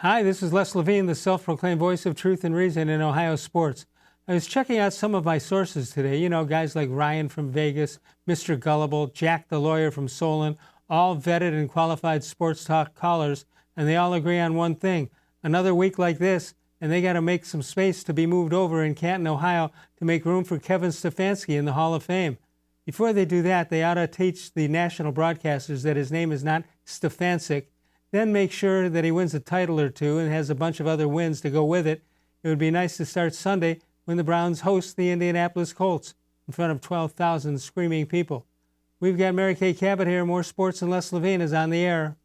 Hi, this is Les Levine, the self-proclaimed voice of truth and reason in Ohio sports. I was checking out some of my sources today. You know, guys like Ryan from Vegas, Mr. Gullible, Jack the lawyer from Solon, all vetted and qualified sports talk callers, and they all agree on one thing. Another week like this, and they got to make some space to be moved over in Canton, Ohio, to make room for Kevin Stefanski in the Hall of Fame. Before they do that, they ought to teach the national broadcasters that his name is not Stefansic. Then make sure that he wins a title or two and has a bunch of other wins to go with it. It would be nice to start Sunday when the Browns host the Indianapolis Colts in front of 12,000 screaming people. We've got Mary Kay Cabot here. More sports and Les Levine is on the air.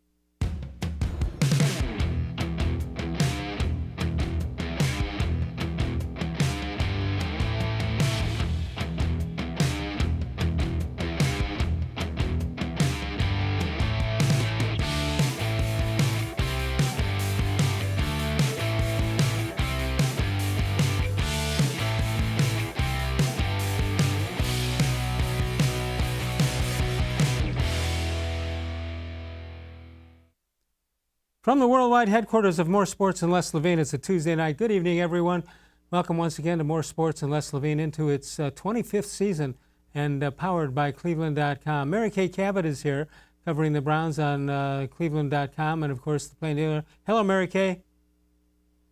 From the worldwide headquarters of More Sports and Les Levine, it's a Tuesday night. Good evening, everyone. Welcome once again to More Sports and Les Levine into its 25th season and powered by cleveland.com. Mary Kay Cabot is here covering the Browns on cleveland.com and, of course, the Plain Dealer. Hello, Mary Kay.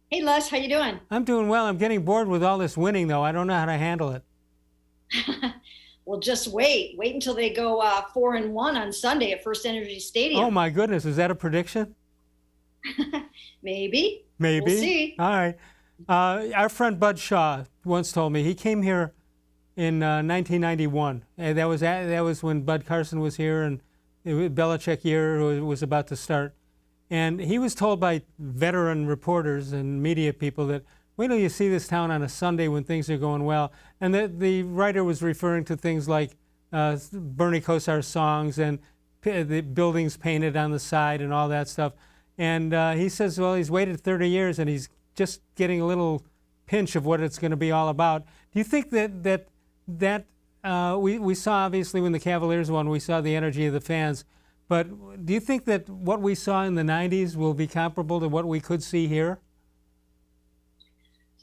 Hey, Les. How you doing? I'm doing well. I'm getting bored with all this winning, though. I don't know how to handle it. Well, just wait. Wait until they go 4-1 on Sunday at First Energy Stadium. Oh, my goodness. Is that a prediction? Maybe. Maybe. We'll see. All right. Our friend Bud Shaw once told me he came here in 1991. That was when Bud Carson was here and Belichick year was about to start. And he was told by veteran reporters and media people that wait till you see this town on a Sunday when things are going well. And the writer was referring to things like Bernie Kosar's songs and the buildings painted on the side and all that stuff. And he says, well, he's waited 30 years and he's just getting a little pinch of what it's going to be all about. Do you think that we saw, obviously, when the Cavaliers won, we saw the energy of the fans. But do you think that what we saw in the 90s will be comparable to what we could see here?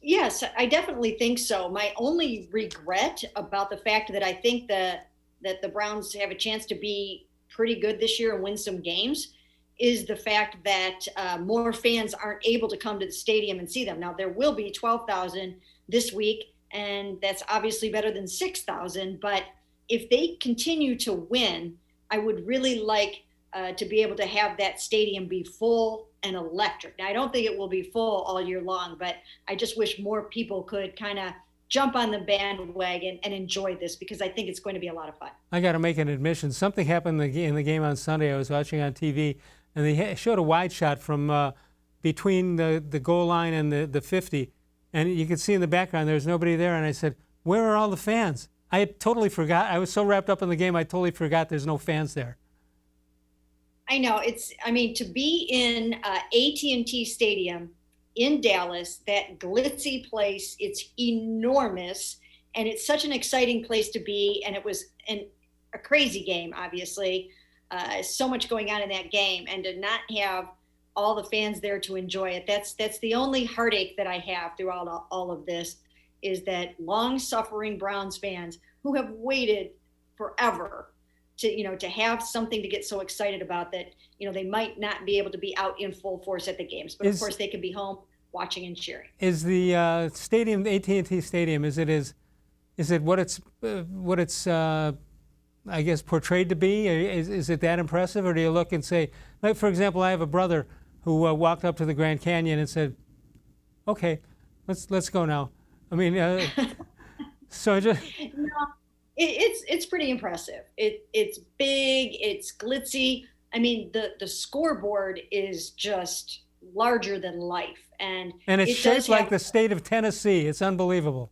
Yes, I definitely think so. My only regret about the fact that I think that the Browns have a chance to be pretty good this year and win some games is the fact that more fans aren't able to come to the stadium and see them. Now, there will be 12,000 this week, and that's obviously better than 6,000. But if they continue to win, I would really like to be able to have that stadium be full and electric. Now, I don't think it will be full all year long, but I just wish more people could kind of jump on the bandwagon and enjoy this because I think it's going to be a lot of fun. I got to make an admission. Something happened in the game on Sunday. I was watching on TV. And they showed a wide shot from between the goal line and the 50. And you could see in the background there's nobody there. And I said, where are all the fans? I had totally forgot. I was so wrapped up in the game, I totally forgot there's no fans there. I know. To be in AT&T Stadium in Dallas, that glitzy place, it's enormous. And it's such an exciting place to be. And it was a crazy game, obviously. So much going on in that game, and to not have all the fans there to enjoy it. That's the only heartache that I have throughout all of this is that long-suffering Browns fans who have waited forever to have something to get so excited about that, they might not be able to be out in full force at the games, but of course they can be home watching and cheering. Is the stadium, the AT&T Stadium, is it what it's I guess portrayed to be? Is it that impressive, or do you look and say, like, for example, I have a brother who walked up to the Grand Canyon and said, "Okay, let's go now." I mean, so just no, it's pretty impressive. It's big, it's glitzy. I mean, the scoreboard is just larger than life, and it's shaped like the state of Tennessee. It's unbelievable.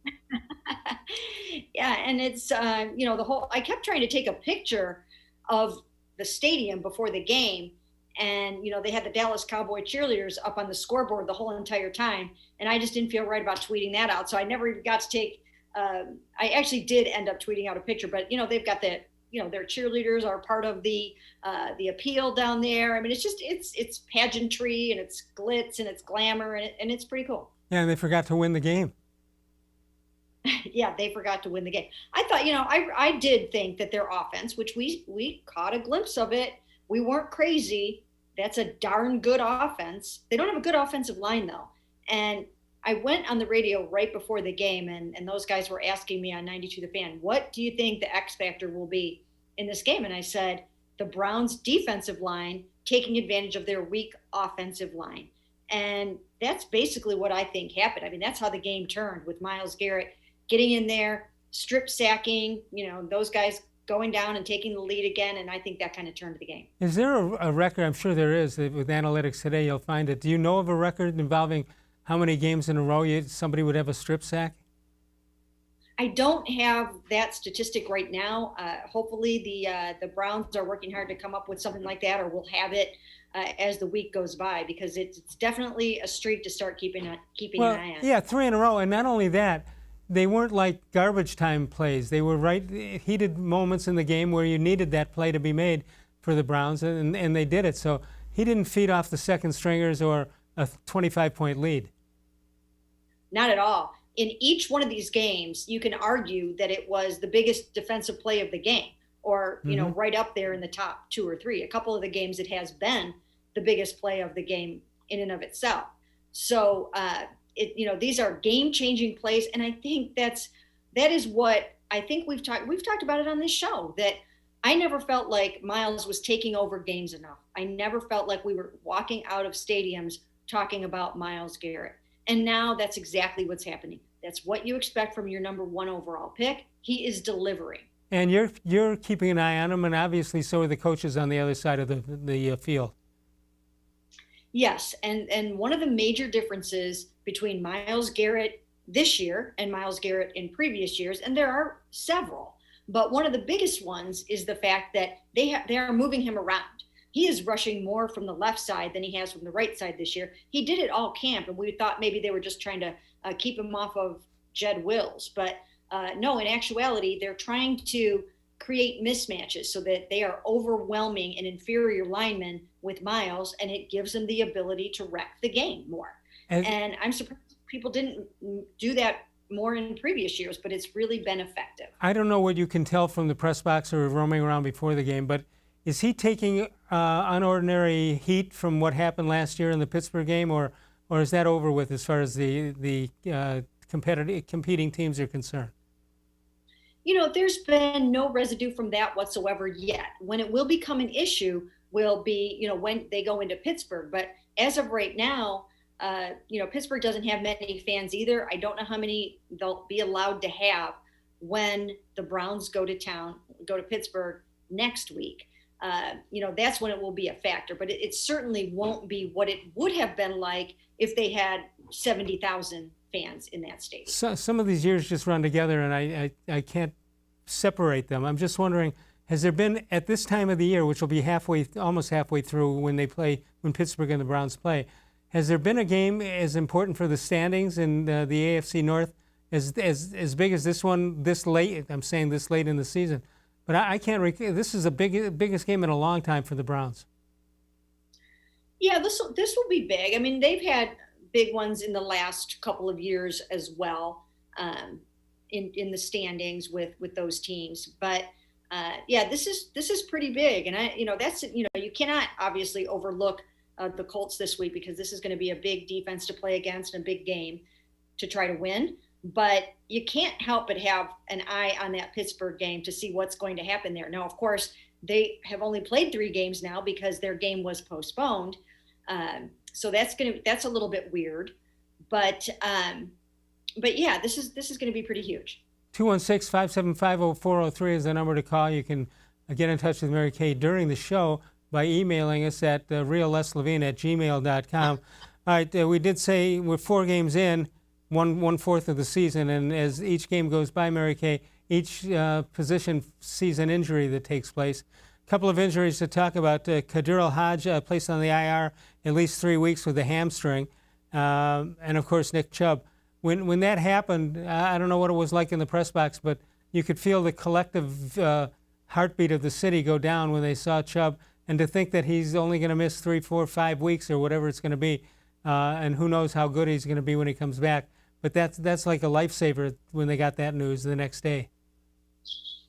Yeah, and it's I kept trying to take a picture of the stadium before the game, and they had the Dallas Cowboy cheerleaders up on the scoreboard the whole entire time, and I just didn't feel right about tweeting that out, so I never even got to take. I actually did end up tweeting out a picture, but they've got their cheerleaders are part of the appeal down there. I mean, it's pageantry and it's glitz and it's glamour and it's pretty cool. Yeah, and they forgot to win the game. Yeah, they forgot to win the game. I thought, I did think that their offense, which we caught a glimpse of it, we weren't crazy. That's a darn good offense. They don't have a good offensive line though. And I went on the radio right before the game, and those guys were asking me on 92 The Fan, what do you think the X factor will be in this game? And I said, the Browns defensive line taking advantage of their weak offensive line. And that's basically what I think happened. I mean, that's how the game turned with Myles Garrett getting in there, strip sacking, those guys going down and taking the lead again. And I think that kind of turned the game. Is there a record? I'm sure there is. With analytics today, you'll find it. Do you know of a record involving how many games in a row somebody would have a strip sack? I don't have that statistic right now. Hopefully the Browns are working hard to come up with something like that, or we'll have it as the week goes by, because it's definitely a streak to start keeping an eye on. Yeah, 3 in a row. And not only that, they weren't like garbage time plays. They were heated moments in the game where you needed that play to be made for the Browns, and they did it. So he didn't feed off the second stringers or a 25-point lead. Not at all. In each one of these games, you can argue that it was the biggest defensive play of the game, or right up there in the top 2 or 3. A couple of the games, it has been the biggest play of the game in and of itself. So these are game-changing plays, and I think that is what I think we've talked about it on this show, that I never felt like Myles was taking over games enough. I never felt like we were walking out of stadiums talking about Myles Garrett. And now that's exactly what's happening. That's what you expect from your number 1 overall pick. He is delivering. And you're keeping an eye on him, and obviously so are the coaches on the other side of the field. Yes, and one of the major differences between Myles Garrett this year and Myles Garrett in previous years, and there are several, but one of the biggest ones is the fact that they are moving him around. He is rushing more from the left side than he has from the right side this year. He did it all camp, and we thought maybe they were just trying to keep him off of Jed Wills. But no, in actuality, they're trying to create mismatches so that they are overwhelming an inferior lineman with Myles, and it gives them the ability to wreck the game more. And I'm surprised people didn't do that more in previous years, but it's really been effective. I don't know what you can tell from the press box or roaming around before the game, but is he taking unordinary heat from what happened last year in the Pittsburgh game, or is that over with as far as the competing teams are concerned? There's been no residue from that whatsoever yet. When it will become an issue will be, when they go into Pittsburgh. But as of right now, Pittsburgh doesn't have many fans either. I don't know how many they'll be allowed to have when the Browns go to Pittsburgh next week. That's when it will be a factor, but it certainly won't be what it would have been like if they had 70,000 fans in that stadium. So, some of these years just run together, and I can't separate them. I'm just wondering, has there been, at this time of the year, which will be almost halfway through when Pittsburgh and the Browns play, has there been a game as important for the standings in the AFC North as big as this one this late? I'm saying this late in the season. But I can't recall. This is the biggest game in a long time for the Browns. Yeah, this will be big. I mean, they've had big ones in the last couple of years as well, in the standings with those teams. But this is pretty big, and you cannot obviously overlook the Colts this week, because this is going to be a big defense to play against and a big game to try to win. But you can't help but have an eye on that Pittsburgh game to see what's going to happen there. Now, of course, they have only played 3 games now because their game was postponed. So that's a little bit weird. But yeah, this is going to be pretty huge. 216-575-0403 is the number to call. You can get in touch with Mary Kay during the show by emailing us at reallesslevine@gmail.com. All right, we did say we're 4 games in, one-fourth of the season, and as each game goes by, Mary Kay, each position sees an injury that takes place. A couple of injuries to talk about. Kadir El-Hajj placed on the IR at least 3 weeks with a hamstring, and of course Nick Chubb. When that happened, I don't know what it was like in the press box, but you could feel the collective heartbeat of the city go down when they saw Chubb, and to think that he's only going to miss 3, 4, 5 weeks or whatever it's going to be, and who knows how good he's going to be when he comes back. But that's like a lifesaver when they got that news the next day.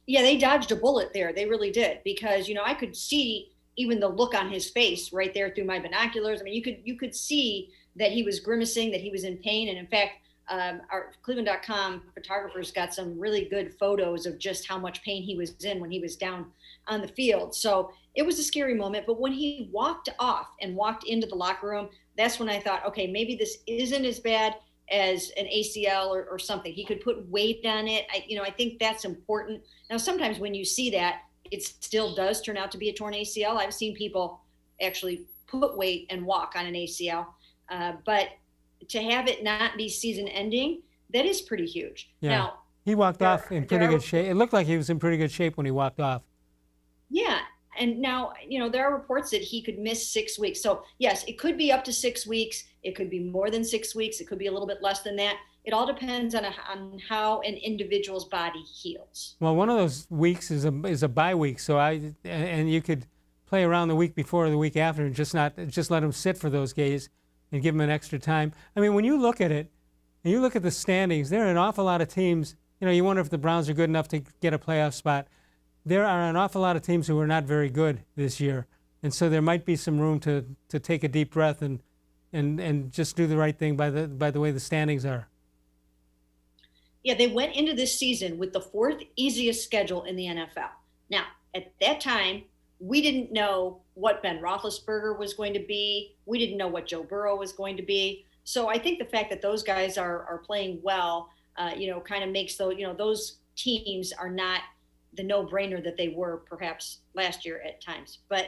Yeah, they dodged a bullet there. They really did, because I could see even the look on his face right there through my binoculars. I mean, you could see that he was grimacing, that he was in pain, and in fact, our cleveland.com photographers got some really good photos of just how much pain he was in when he was down on the field. So it was a scary moment. But when he walked off and walked into the locker room, that's when I thought, okay, maybe this isn't as bad as an ACL or something. He could put weight on it. I think that's important. Now, sometimes when you see that, it still does turn out to be a torn ACL. I've seen people actually put weight and walk on an ACL. But to have it not be season ending, that is pretty huge. Yeah. Now, he walked off in pretty good shape. It looked like he was in pretty good shape when he walked off. Yeah. And now, there are reports that he could miss 6 weeks. So yes, it could be up to 6 weeks. It could be more than 6 weeks. It could be a little bit less than that. It all depends on how an individual's body heals. Well, one of those weeks is a bye week, and you could play around the week before or the week after and just let him sit for those days and give him an extra time. I mean, when you look at it, and you look at the standings, there are an awful lot of teams. You wonder if the Browns are good enough to get a playoff spot. There are an awful lot of teams who are not very good this year, and so there might be some room to take a deep breath and just do the right thing by the way the standings are. Yeah, they went into this season with the 4th easiest schedule in the NFL. Now, at that time, we didn't know what Ben Roethlisberger was going to be. We didn't know what Joe Burrow was going to be. So I think the fact that those guys are playing well, kind of makes those teams are not the no-brainer that they were perhaps last year at times. But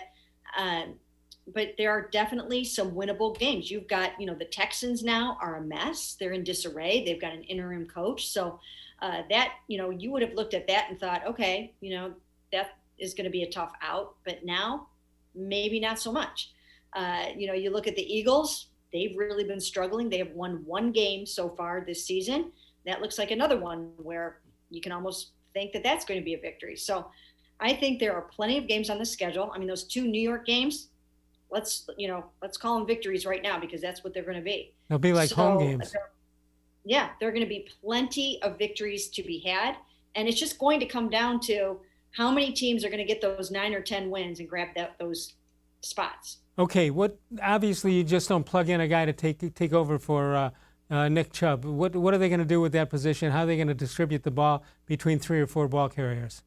there are definitely some winnable games. You've got, the Texans now are a mess. They're in disarray. They've got an interim coach. So that, you would have looked at that and thought, okay, that is going to be a tough out. But now, maybe not so much. You look at the Eagles. They've really been struggling. They have won 1 game so far this season. That looks like another one where you can almost think that that's going to be a victory. So I think there are plenty of games on the schedule. I mean, those 2 New York games, let's call them victories right now, because that's what they're going to be. They'll be like home games. Yeah, there are going to be plenty of victories to be had. And it's just going to come down to how many teams are going to get those 9 or 10 wins and grab those spots. Okay, obviously you just don't plug in a guy to take over for Nick Chubb. What are they going to do with that position? How are they going to distribute the ball between 3 or 4 ball carriers?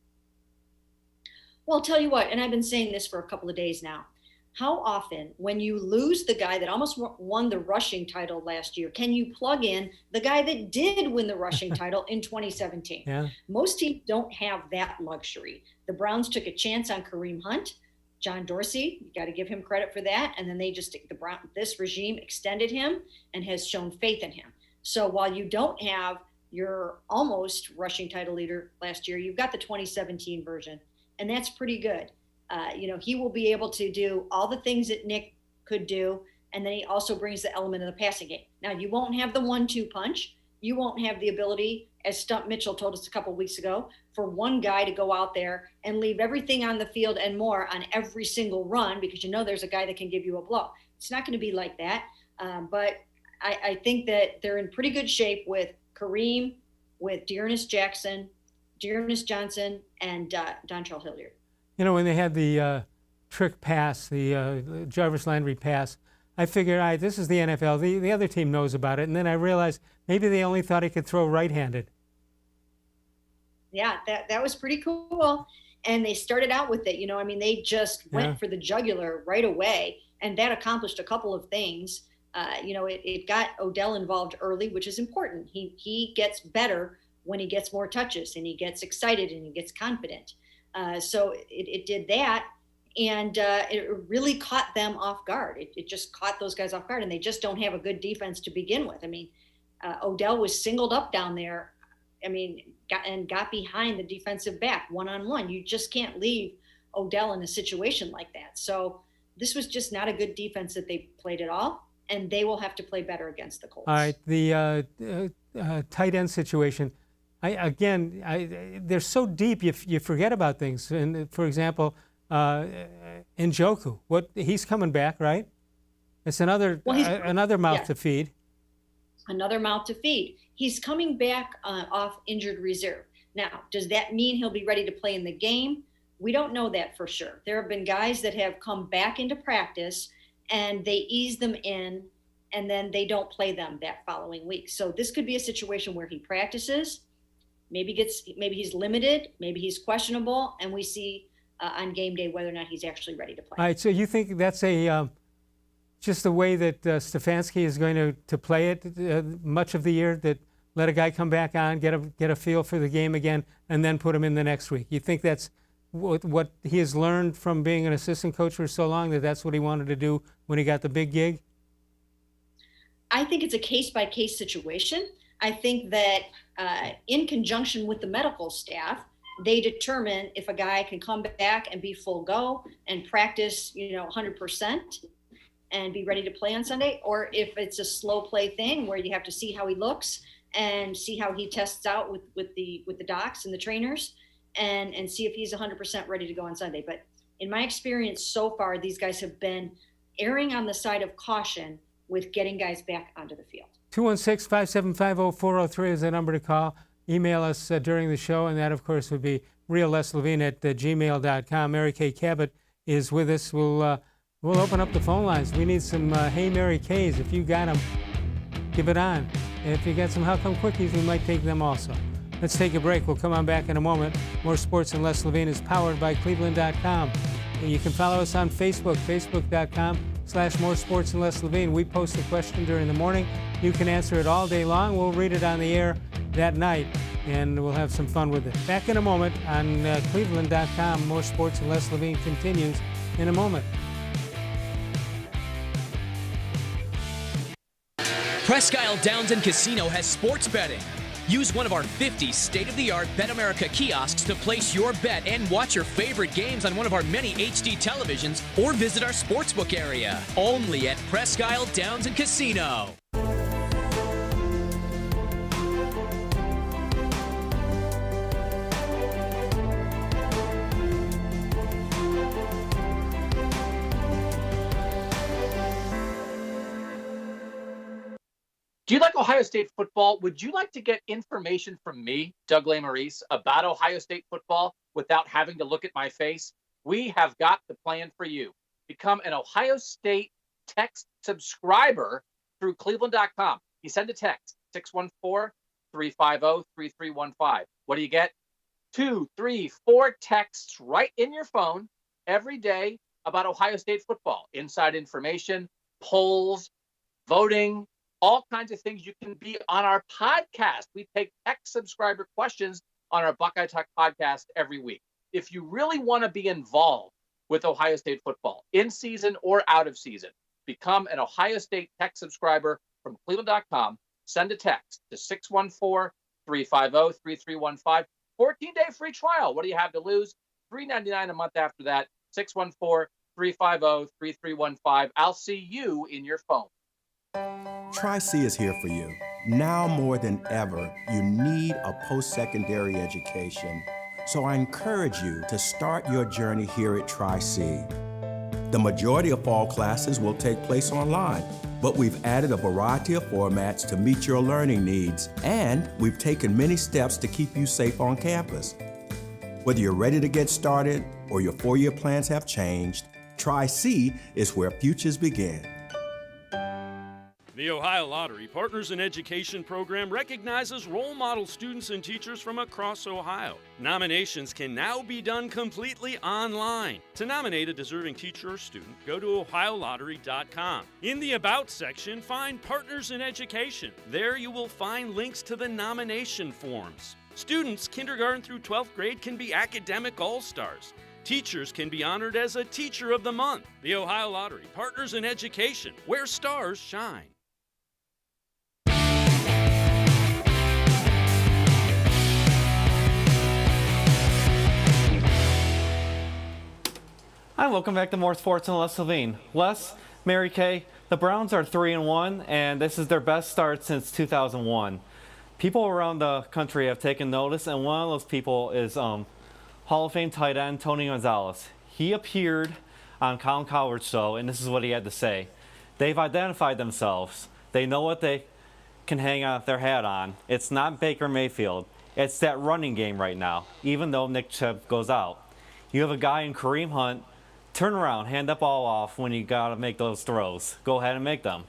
Well, I'll tell you what, and I've been saying this for a couple of days now. How often, when you lose the guy that almost won the rushing title last year, can you plug in the guy that did win the rushing title in 2017? Yeah. Most teams don't have that luxury. The Browns took a chance on Kareem Hunt. John Dorsey, you got to give him credit for that. And then this regime extended him and has shown faith in him. So while you don't have your almost rushing title leader last year, you've got the 2017 version, and that's pretty good. He will be able to do all the things that Nick could do, and then he also brings the element of the passing game. Now, you won't have the 1-2 punch. You won't have the ability, as Stump Mitchell told us a couple of weeks ago, for one guy to go out there and leave everything on the field and more on every single run, because there's a guy that can give you a blow. It's not going to be like that. But I think that they're in pretty good shape with Kareem, with Dearness Johnson, and Dontrell Hilliard. When they had the trick pass, the Jarvis Landry pass, I figured, all right, this is the NFL. The other team knows about it. And then I realized maybe they only thought he could throw right-handed. Yeah, that was pretty cool. And they started out with it. They just went for the jugular right away. And that accomplished a couple of things. It got Odell involved early, which is important. He gets better when he gets more touches and he gets excited and he gets confident. So it did that. And it really caught them off guard. It just caught those guys off guard, and they just don't have a good defense to begin with. Odell was singled up down there, got behind the defensive back one-on-one. You just can't leave Odell in a situation like that. So this was just not a good defense that they played at all, and they will have to play better against the Colts. All right, the tight end situation. they're so deep you forget about things. And for example, Njoku, he's coming back, right? It's another mouth to feed. Another mouth to feed. He's coming back off injured reserve. Now, does that mean he'll be ready to play in the game? We don't know that for sure. There have been guys that have come back into practice and they ease them in, and then they don't play them that following week. So this could be a situation where he practices, maybe he's limited, maybe he's questionable, and we see on game day whether or not he's actually ready to play. All right, so you think that's just the way that Stefanski is going to play it much of the year, that let a guy come back on, get a feel for the game again, and then put him in the next week? You think that's what he has learned from being an assistant coach for so long, that's what he wanted to do when he got the big gig? I think it's a case-by-case situation. I think that in conjunction with the medical staff, they determine if a guy can come back and be full go and practice, 100% and be ready to play on Sunday, or if it's a slow play thing where you have to see how he looks and see how he tests out with the docs and the trainers, and see if he's 100% ready to go on Sunday. But in my experience so far, these guys have been erring on the side of caution with getting guys back onto the field. 216-575-0403 is the number to call. Email us during the show, and that, of course, would be reallesslevine at gmail.com. Mary Kay Cabot is with us. We'll open up the phone lines. We need some Hey Mary Kays. If you got them, give it on. And if you got some How Come Quickies, we might take them also. Let's take a break. We'll come on back in a moment. More Sports and Les Levine is powered by cleveland.com. And you can follow us on Facebook, facebook.com/More Sports and Les Levine. We post a question during the morning. You can answer it all day long. We'll read it on the air that night, and we'll have some fun with it. Back in a moment on cleveland.com. More Sports and Les Levine continues in a moment. Presque Isle Downs and Casino has sports betting. Use one of our 50 state-of-the-art Bet America kiosks to place your bet and watch your favorite games on one of our many HD televisions, or visit our sportsbook area. Only at Presque Isle Downs and Casino. Do you like Ohio State football? Would you like to get information from me, Doug Lesmerises, about Ohio State football without having to look at my face? We have got the plan for you. Become an Ohio State text subscriber through cleveland.com. You send a text, 614-350-3315. What do you get? 2, 3, 4 texts right in your phone every day about Ohio State football. Inside information, polls, voting, all kinds of things. You can be on our podcast. We take text subscriber questions on our Buckeye Talk podcast every week. If you really want to be involved with Ohio State football, in season or out of season, become an Ohio State text subscriber from cleveland.com. Send a text to 614-350-3315. 14-day free trial. What do you have to lose? $3.99 a month after that. 614-350-3315. I'll see you in your phone. Tri-C is here for you. Now more than ever, you need a post-secondary education. So I encourage you to start your journey here at Tri-C. The majority of fall classes will take place online, but we've added a variety of formats to meet your learning needs, and we've taken many steps to keep you safe on campus. Whether you're ready to get started or your four-year plans have changed, Tri-C is where futures begin. The Ohio Lottery Partners in Education program recognizes role model students and teachers from across Ohio. Nominations can now be done completely online. To nominate a deserving teacher or student, go to ohiolottery.com. In the About section, find Partners in Education. There you will find links to the nomination forms. Students kindergarten through 12th grade can be academic all-stars. Teachers can be honored as a Teacher of the Month. The Ohio Lottery Partners in Education, where stars shine. Hi, welcome back to More Sports and Les Levine. Les, Mary Kay, the Browns are 3-1, and this is their best start since 2001. People around the country have taken notice, and one of those people is Hall of Fame tight end Tony Gonzalez. He appeared on Colin Cowherd's show, and this is what he had to say. They've identified themselves. They know what they can hang their hat on. It's not Baker Mayfield. It's that running game right now, even though Nick Chubb goes out. You have a guy in Kareem Hunt. Turn around, hand that ball off when you got to make those throws. Go ahead and make them.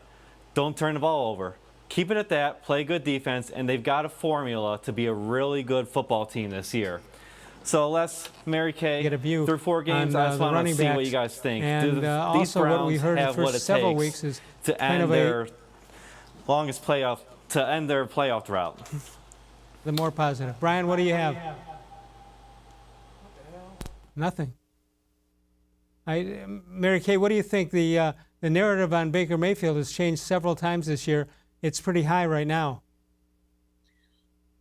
Don't turn the ball over. Keep it at that, play good defense, and they've got a formula to be a really good football team this year. So Les, Mary Kay, Get a view through 4 games, on, I just the want to running see what backs. you guys think. And these also Browns what we heard have for what it several takes weeks is to kind end of their longest playoff, to end their playoff drought? the more positive. Brian, what do you have? Nothing. Mary Kay, what do you think? The narrative on Baker Mayfield has changed several times this year. It's pretty high right now.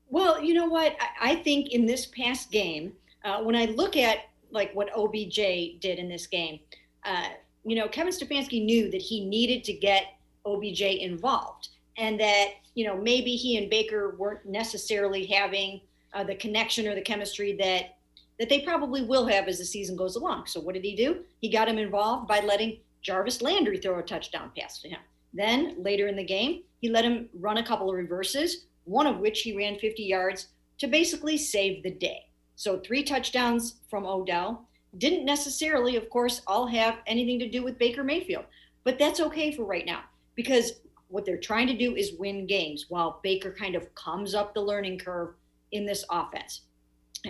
Well, you know what? I think in this past game, when I look at like what OBJ did in this game, Kevin Stefanski knew that he needed to get OBJ involved, and that maybe he and Baker weren't necessarily having the connection or the chemistry that they probably will have as the season goes along. So what did he do? He got him involved by letting Jarvis Landry throw a touchdown pass to him. Then later in the game, he let him run a couple of reverses, one of which he ran 50 yards to basically save the day. So 3 touchdowns from Odell. Didn't necessarily, of course, all have anything to do with Baker Mayfield, but that's okay for right now, because what they're trying to do is win games while Baker kind of comes up the learning curve in this offense.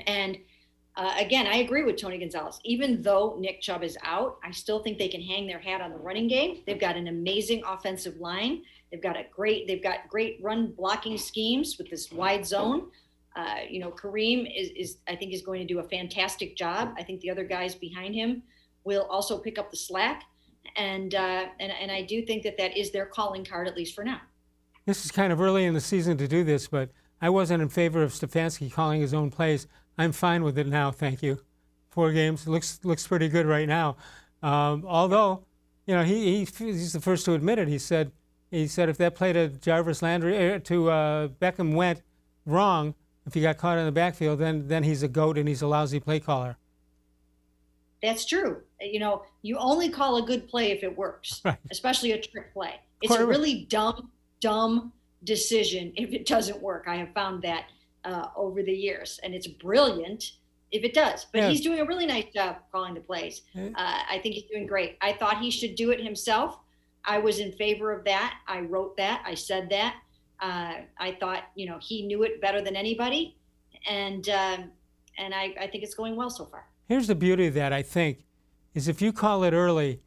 And again, I agree with Tony Gonzalez. Even though Nick Chubb is out, I still think they can hang their hat on the running game. They've got an amazing offensive line. They've got great run blocking schemes with this wide zone. Kareem is I think is going to do a fantastic job. I think the other guys behind him will also pick up the slack. And I do think that is their calling card, at least for now. This is kind of early in the season to do this, but I wasn't in favor of Stefanski calling his own plays. I'm fine with it now, thank you. 4 games looks pretty good right now. Although, he's the first to admit it. He said if that play to Jarvis Landry to Beckham went wrong, if he got caught in the backfield, then he's a goat and he's a lousy play caller. That's true. You only call a good play if it works, right. Especially a trick play. It's a really dumb decision if it doesn't work. I have found that over the years, and it's brilliant if it does. But he's doing a really nice job calling the plays. I think he's doing great. I thought he should do it himself. I was in favor of that. I wrote that. I said that. I thought, he knew it better than anybody, and I think it's going well so far. Here's the beauty of that, I think, is if you call it early,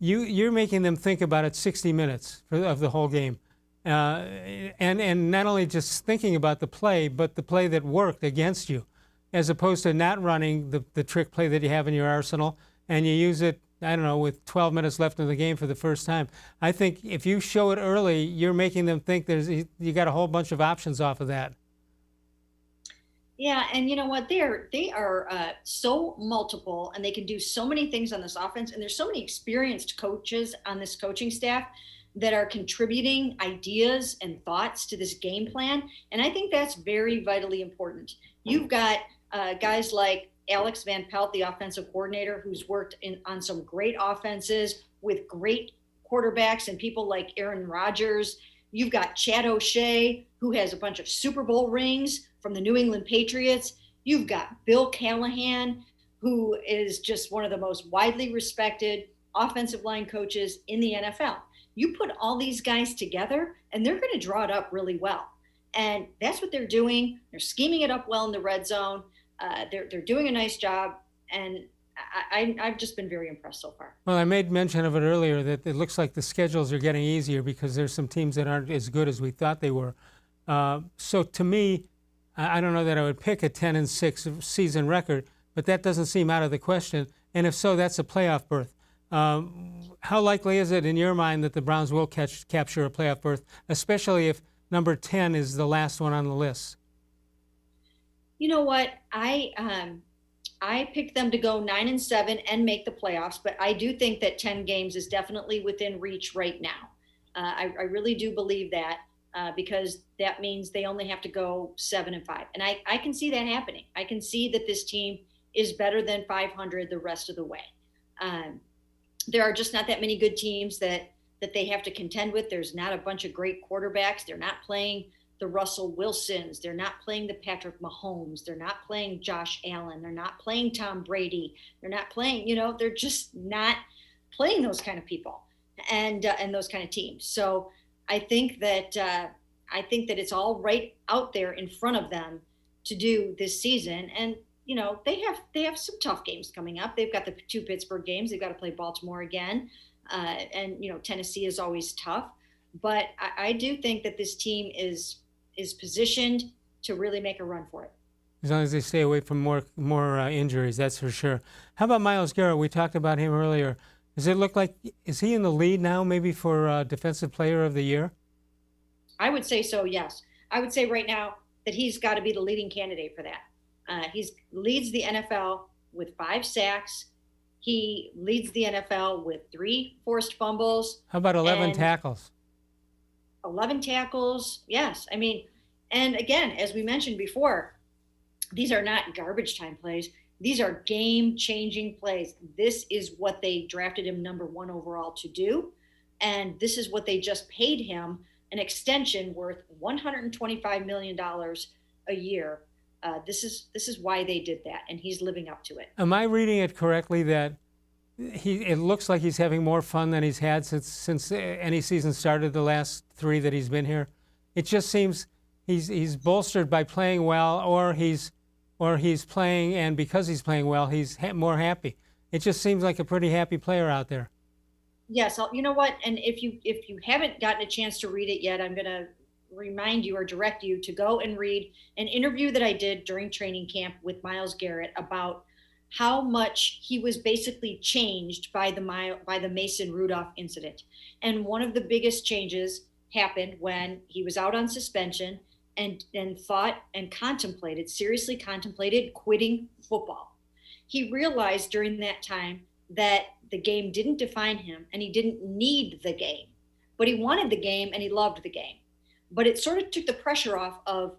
you're making them think about it 60 minutes of the whole game. And not only just thinking about the play, but the play that worked against you, as opposed to not running the trick play that you have in your arsenal, and you use it, with 12 minutes left in the game for the first time. I think if you show it early, you're making them think you got a whole bunch of options off of that. Yeah, and you know what? They are so multiple, and they can do so many things on this offense. And there's so many experienced coaches on this coaching staff that are contributing ideas and thoughts to this game plan. And I think that's very vitally important. You've got guys like Alex Van Pelt, the offensive coordinator, who's worked on some great offenses with great quarterbacks and people like Aaron Rodgers. You've got Chad O'Shea, who has a bunch of Super Bowl rings from the New England Patriots. You've got Bill Callahan, who is just one of the most widely respected offensive line coaches in the NFL. You put all these guys together, and they're going to draw it up really well. And that's what they're doing. They're scheming it up well in the red zone. They're doing a nice job, and I've just been very impressed so far. Well, I made mention of it earlier that it looks like the schedules are getting easier because there's some teams that aren't as good as we thought they were. So to me, I don't know that I would pick a 10-6 season record, but that doesn't seem out of the question. And if so, that's a playoff berth. How likely is it in your mind that the Browns will capture a playoff berth, especially if number 10 is the last one on the list? You know what? I picked them to go 9-7 and make the playoffs, but I do think that 10 games is definitely within reach right now. I really do believe that. because that means they only have to go 7-5. And I can see that happening. I can see that this team is better than 500 the rest of the way. There are just not that many good teams that they have to contend with. There's not a bunch of great quarterbacks. They're not playing the Russell Wilsons. They're not playing the Patrick Mahomes. They're not playing Josh Allen. They're not playing Tom Brady. They're not playing, they're just not playing those kind of people and those kind of teams. So I think that it's all right out there in front of them to do this season. And they have some tough games coming up. They've got the 2 Pittsburgh games. They've got to play Baltimore again, and Tennessee is always tough. But I do think that this team is positioned to really make a run for it. As long as they stay away from more injuries, that's for sure. How about Myles Garrett? We talked about him earlier. Does it look like, is he in the lead now maybe for Defensive Player of the Year? I would say so, yes. I would say right now that he's got to be the leading candidate for that. He leads the NFL with 5 sacks. He leads the NFL with 3 forced fumbles. How about 11 tackles? 11 tackles, yes. I mean, and again, as we mentioned before, these are not garbage time plays. These are game-changing plays. This is what they drafted him number 1 overall to do, and this is what they just paid him, an extension worth $125 million a year. This is why they did that, and he's living up to it. Am I reading it correctly that it looks like he's having more fun than he's had since any season started, the last 3 that he's been here? It just seems he's bolstered by playing well, or he's playing, and because he's playing well, he's more happy. It just seems like a pretty happy player out there. Yes, you know what? And if you haven't gotten a chance to read it yet, I'm going to remind you or direct you to go and read an interview that I did during training camp with Myles Garrett about how much he was basically changed by the Mason Rudolph incident. And one of the biggest changes happened when he was out on suspension and thought and seriously contemplated quitting football. He realized during that time that the game didn't define him and he didn't need the game, but he wanted the game and he loved the game. But it sort of took the pressure off of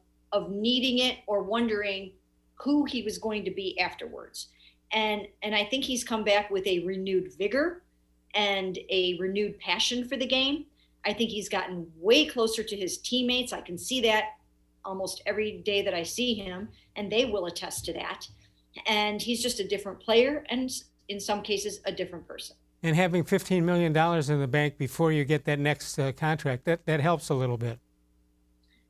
needing it or wondering who he was going to be afterwards. And I think he's come back with a renewed vigor and a renewed passion for the game. I think he's gotten way closer to his teammates. I can see that almost every day that I see him, and they will attest to that. And he's just a different player, and in some cases, a different person. And having $15 million in the bank before you get that next contract, that helps a little bit.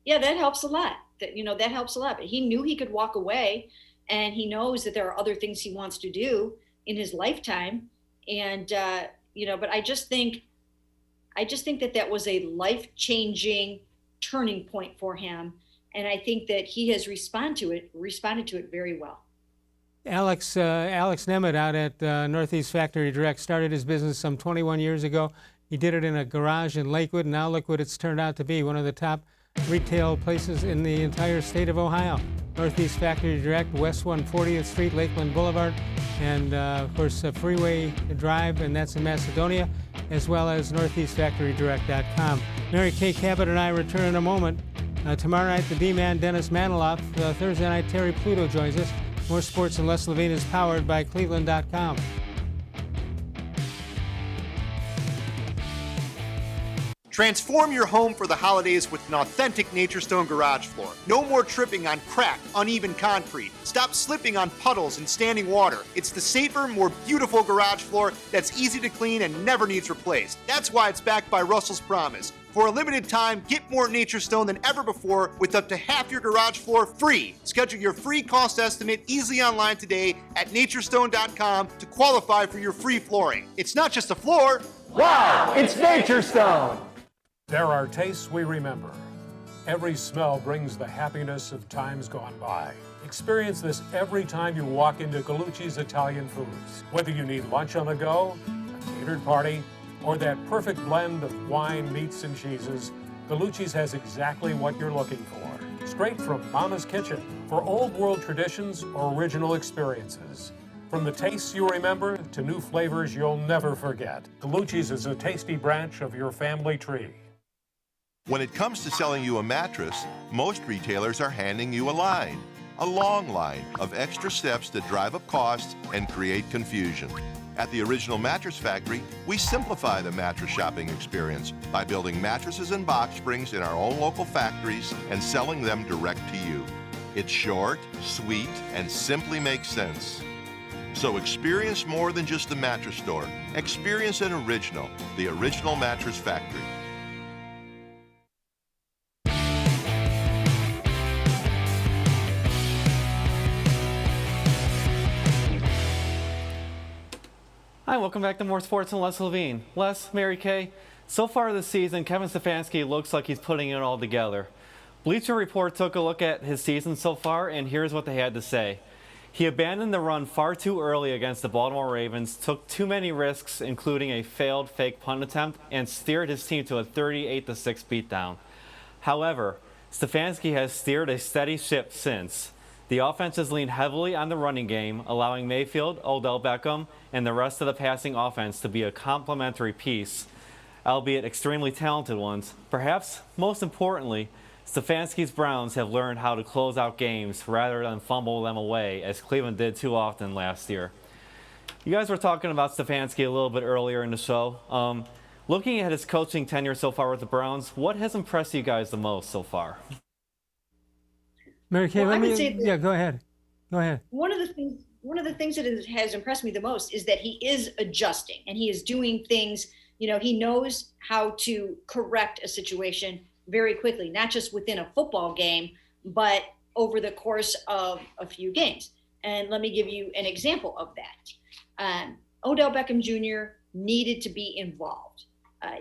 Yeah, that helps a lot. That helps a lot. But he knew he could walk away, and he knows that there are other things he wants to do in his lifetime. And but I just think that was a life-changing turning point for him, and I think that he has responded to it very well. Alex Nemeth out at Northeast Factory Direct started his business some 21 years ago. He did it in a garage in Lakewood, and now look what it's turned out to be, one of the top retail places in the entire state of Ohio. Northeast Factory Direct, West 140th Street, Lakeland Boulevard, and of course Freeway Drive, and that's in Macedonia, as well as northeastfactorydirect.com. Mary Kay Cabot and I return in a moment. Tomorrow night, the D-Man Dennis Maniloff. Thursday night, Terry Pluto joins us. More sports and less Levine is powered by cleveland.com. Transform your home for the holidays with an authentic Nature Stone garage floor. No more tripping on cracked, uneven concrete. Stop slipping on puddles and standing water. It's the safer, more beautiful garage floor that's easy to clean and never needs replaced. That's why it's backed by Russell's Promise. For a limited time, get more Nature Stone than ever before with up to half your garage floor free. Schedule your free cost estimate easily online today at naturestone.com to qualify for your free flooring. It's not just a floor. Wow, it's Nature Stone. There are tastes we remember. Every smell brings the happiness of times gone by. Experience this every time you walk into Gallucci's Italian Foods. Whether you need lunch on the go, a catered party, or that perfect blend of wine, meats, and cheeses, Gallucci's has exactly what you're looking for. Straight from Mama's kitchen for old world traditions or original experiences. From the tastes you remember to new flavors you'll never forget, Gallucci's is a tasty branch of your family tree. When it comes to selling you a mattress, most retailers are handing you a long line of extra steps that drive up costs and create confusion. At the Original Mattress Factory, we simplify the mattress shopping experience by building mattresses and box springs in our own local factories and selling them direct to you. It's short, sweet, and simply makes sense. So experience more than just the mattress store. Experience an original, the Original Mattress Factory. Hi, welcome back to More Sports and Les Levine. Les, Mary Kay, so far this season, Kevin Stefanski looks like he's putting it all together. Bleacher Report took a look at his season so far, and here's what they had to say. He abandoned the run far too early against the Baltimore Ravens, took too many risks, including a failed fake punt attempt, and steered his team to a 38-6 beatdown. However, Stefanski has steered a steady ship since. The offense has leaned heavily on the running game, allowing Mayfield, Odell Beckham, and the rest of the passing offense to be a complementary piece, albeit extremely talented ones. Perhaps most importantly, Stefanski's Browns have learned how to close out games rather than fumble them away, as Cleveland did too often last year. You guys were talking about Stefanski a little bit earlier in the show. Looking at his coaching tenure so far with the Browns, what has impressed you guys the most so far? Mary Kay, Well, go ahead. Go ahead. One of the things that has impressed me the most is that he is adjusting and he is doing things, he knows how to correct a situation very quickly, not just within a football game, but over the course of a few games. And let me give you an example of that. Odell Beckham Jr. needed to be involved.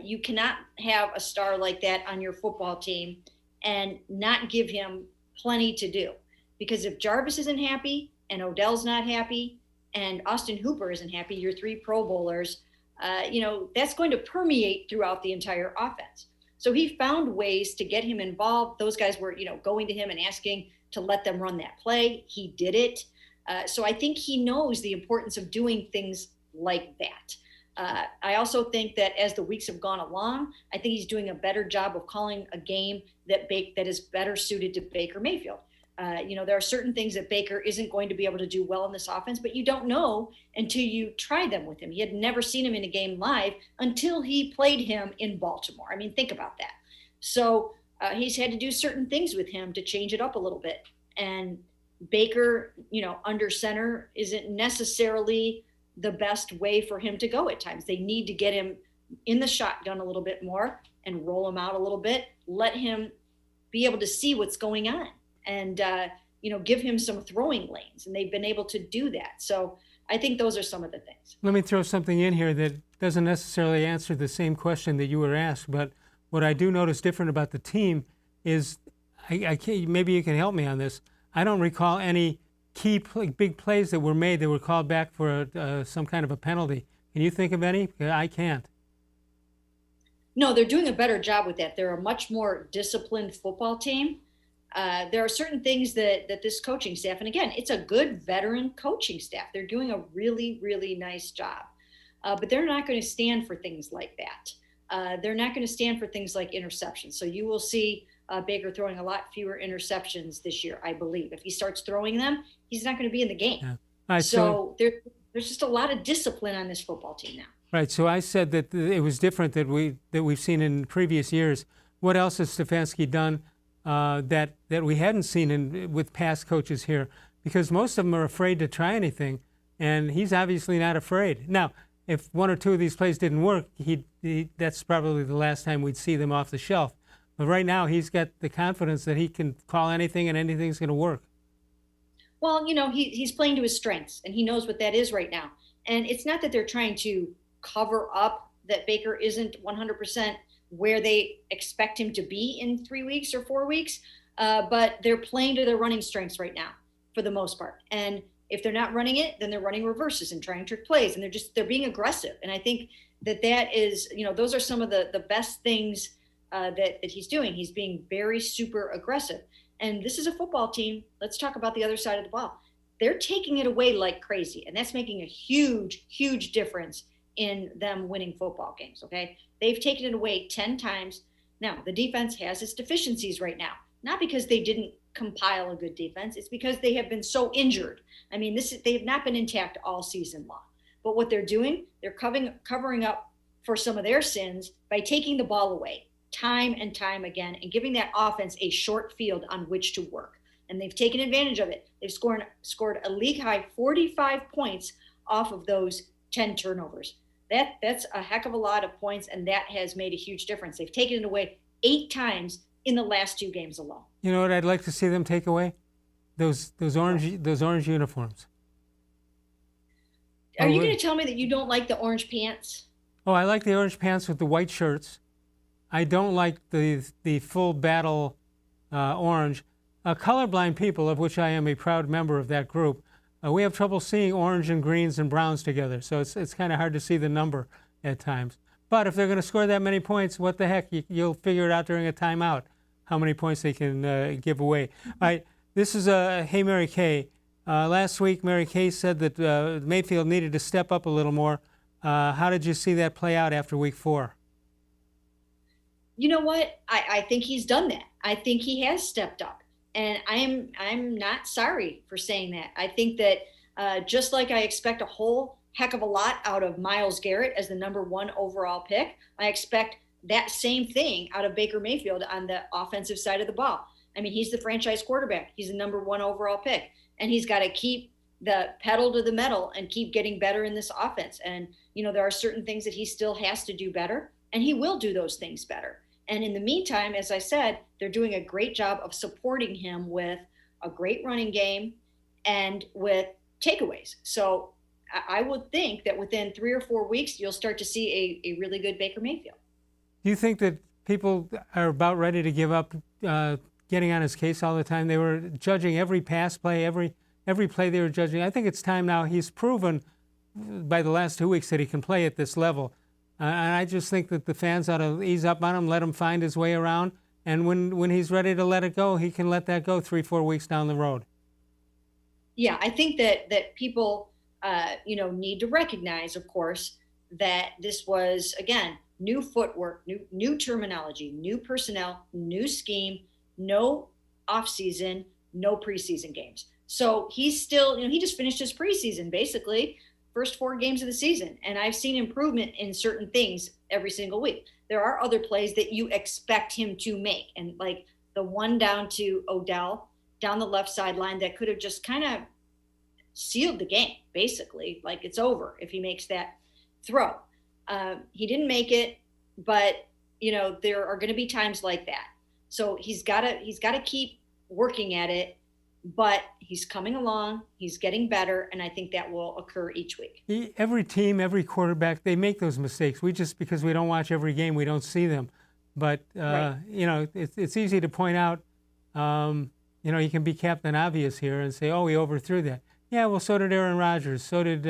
You cannot have a star like that on your football team and not give him plenty to do. Because if Jarvis isn't happy and Odell's not happy and Austin Hooper isn't happy, your three Pro Bowlers, that's going to permeate throughout the entire offense. So he found ways to get him involved. Those guys were, going to him and asking to let them run that play. He did it. So I think he knows the importance of doing things like that. I also think that as the weeks have gone along, I think he's doing a better job of calling a game that is better suited to Baker Mayfield. There are certain things that Baker isn't going to be able to do well in this offense, but you don't know until you try them with him. He had never seen him in a game live until he played him in Baltimore. I mean, think about that. So he's had to do certain things with him to change it up a little bit. And Baker, under center isn't necessarily the best way for him to go at times. They need to get him in the shotgun a little bit more and roll him out a little bit, let him be able to see what's going on and, give him some throwing lanes. And they've been able to do that. So I think those are some of the things. Let me throw something in here that doesn't necessarily answer the same question that you were asked, but what I do notice different about the team is, I can't, maybe you can help me on this. I don't recall any big plays that were made that were called back for some kind of a penalty. Can you think of any? I can't. No, they're doing a better job with that. They're a much more disciplined football team. There are certain things that this coaching staff, and again, it's a good veteran coaching staff. They're doing a really, really nice job. But they're not going to stand for things like that. They're not going to stand for things like interceptions. So you will see Baker throwing a lot fewer interceptions this year, I believe. If he starts throwing them, he's not going to be in the game. Yeah. Right, so there's just a lot of discipline on this football team now. Right. So I said that it was different that we've seen in previous years. What else has Stefanski done that we hadn't seen with past coaches here? Because most of them are afraid to try anything, and he's obviously not afraid. Now, if one or two of these plays didn't work, that's probably the last time we'd see them off the shelf. But right now, he's got the confidence that he can call anything and anything's going to work. Well, he's playing to his strengths, and he knows what that is right now. And it's not that they're trying to cover up that Baker isn't 100% where they expect him to be in 3 weeks or 4 weeks, but they're playing to their running strengths right now for the most part. And if they're not running it, then they're running reverses and trying trick plays, and they're being aggressive. And I think that is, those are some of the best things that he's doing. He's being very super aggressive. And this is a football team. Let's talk about the other side of the ball. They're taking it away like crazy, and that's making a huge, huge difference in them winning football games, okay? They've taken it away 10 times. Now, the defense has its deficiencies right now, not because they didn't compile a good defense. It's because they have been so injured. I mean, they have not been intact all season long. But what they're doing, they're covering up for some of their sins by taking the ball away time and time again and giving that offense a short field on which to work. And they've taken advantage of it. They've scored a league high 45 points off of those 10 turnovers. That's a heck of a lot of points, and that has made a huge difference. They've taken it away 8 times in the last 2 games alone. You know what I'd like to see them take away? Those orange uniforms. Are you going to tell me that you don't like the orange pants? Oh, I like the orange pants with the white shirts. I don't like the full battle orange. Colorblind people, of which I am a proud member of that group, we have trouble seeing orange and greens and browns together. So it's kind of hard to see the number at times. But if they're going to score that many points, what the heck? You'll figure it out during a timeout how many points they can give away. All right, this is Hey Mary Kay. Last week, Mary Kay said that Mayfield needed to step up a little more. How did you see that play out after week 4? You know what? I think he's done that. I think he has stepped up. And I'm not sorry for saying that. I think that just like I expect a whole heck of a lot out of Myles Garrett as the number 1 overall pick, I expect that same thing out of Baker Mayfield on the offensive side of the ball. I mean, he's the franchise quarterback. He's the number 1 overall pick. And he's got to keep the pedal to the metal and keep getting better in this offense. And, you know, there are certain things that he still has to do better, and he will do those things better. And in the meantime, as I said, they're doing a great job of supporting him with a great running game and with takeaways. So I would think that within 3 or 4 weeks, you'll start to see a really good Baker Mayfield. Do you think that people are about ready to give up getting on his case all the time? They were judging every pass play, every play they were judging. I think it's time now. He's proven by the last 2 weeks that he can play at this level. And I just think that the fans ought to ease up on him, let him find his way around. And when he's ready to let it go, he can let that go 3-4 weeks down the road. Yeah, I think that people, need to recognize, of course, that this was, again, new footwork, new terminology, new personnel, new scheme, no offseason, no preseason games. So he's still, he just finished his preseason, basically. First 4 games of the season, and I've seen improvement in certain things every single week. There are other plays that you expect him to make, and like the one down to Odell down the left sideline that could have just kind of sealed the game, basically. Like, it's over if he makes that throw. He didn't make it, but there are going to be times like that. So he's got to keep working at it. But he's coming along, he's getting better, and I think that will occur each week. Every team, every quarterback, they make those mistakes. Because we don't watch every game, we don't see them. But, right. It's easy to point out, you can be Captain Obvious here and say, oh, we overthrew that. Yeah, well, so did Aaron Rodgers, so did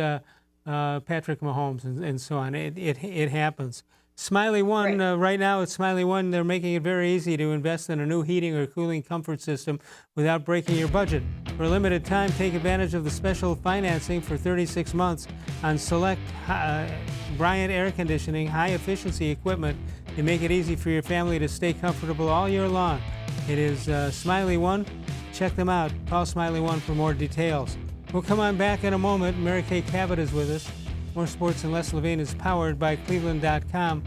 Patrick Mahomes, and so on. It happens. Smiley One, right now at Smiley One, they're making it very easy to invest in a new heating or cooling comfort system without breaking your budget. For a limited time, take advantage of the special financing for 36 months on select Bryant air conditioning, high-efficiency equipment to make it easy for your family to stay comfortable all year long. It is Smiley One. Check them out. Call Smiley One for more details. We'll come on back in a moment. Mary Kay Cabot is with us. More Sports and Less Levine is powered by cleveland.com.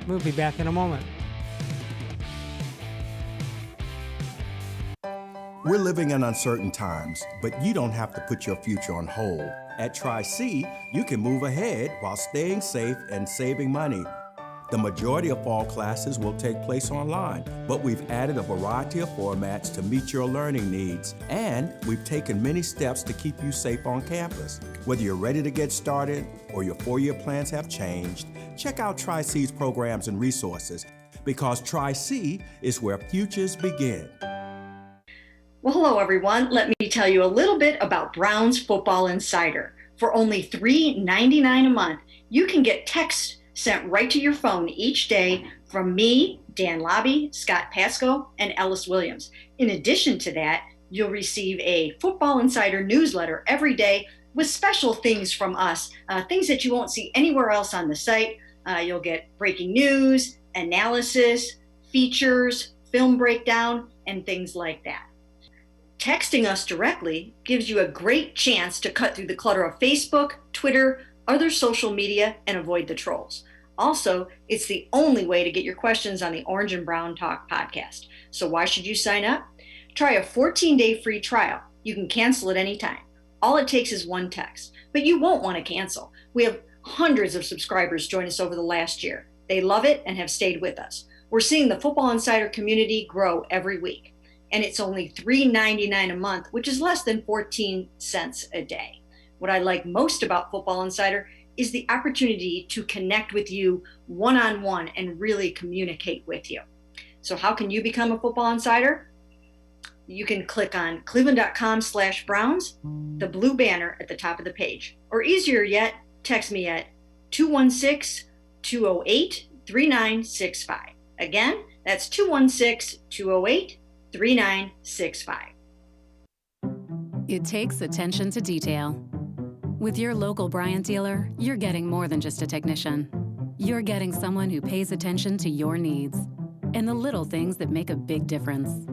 We'll be back in a moment. We're living in uncertain times, but you don't have to put your future on hold. At Tri-C, you can move ahead while staying safe and saving money. The majority of fall classes will take place online, but we've added a variety of formats to meet your learning needs, and we've taken many steps to keep you safe on campus. Whether you're ready to get started or your 4-year plans have changed, check out Tri-C's programs and resources, because Tri-C is where futures begin. Well, hello, everyone. Let me tell you a little bit about Brown's Football Insider. For only $3.99 a month, you can get text sent right to your phone each day from me, Dan Lobby, Scott Pasco, and Ellis Williams. In addition to that, you'll receive a Football Insider newsletter every day with special things from us, things that you won't see anywhere else on the site. You'll get breaking news, analysis, features, film breakdown, and things like that. Texting us directly gives you a great chance to cut through the clutter of Facebook, Twitter, other social media, and avoid the trolls. Also, it's the only way to get your questions on the Orange and Brown Talk podcast. So why should you sign up? Try a 14-day free trial. You can cancel at any time. All it takes is one text, but you won't want to cancel. We have hundreds of subscribers join us over the last year. They love it and have stayed with us. We're seeing the Football Insider community grow every week, and it's only $3.99 a month, which is less than 14 cents a day. What I like most about Football Insider is the opportunity to connect with you one-on-one and really communicate with you. So how can you become a Football Insider? You can click on cleveland.com/Browns, the blue banner at the top of the page. Or easier yet, text me at 216-208-3965. Again, that's 216-208-3965. It takes attention to detail. With your local Bryant dealer, you're getting more than just a technician. You're getting someone who pays attention to your needs and the little things that make a big difference.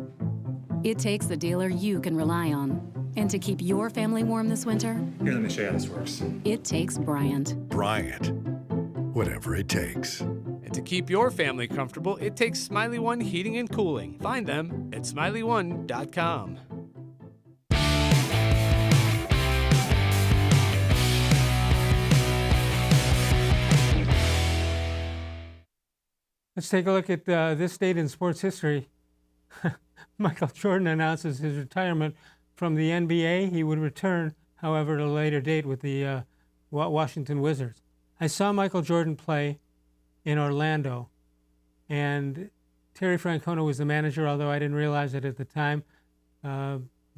It takes a dealer you can rely on. And to keep your family warm this winter, here, let me show you how this works. It takes Bryant. Bryant. Whatever it takes. And to keep your family comfortable, it takes Smiley One Heating and Cooling. Find them at smiley1.com. Let's take a look at this date in sports history. Michael Jordan announces his retirement from the NBA. He would return, however, at a later date with the Washington Wizards. I saw Michael Jordan play in Orlando, and Terry Francona was the manager, although I didn't realize it at the time.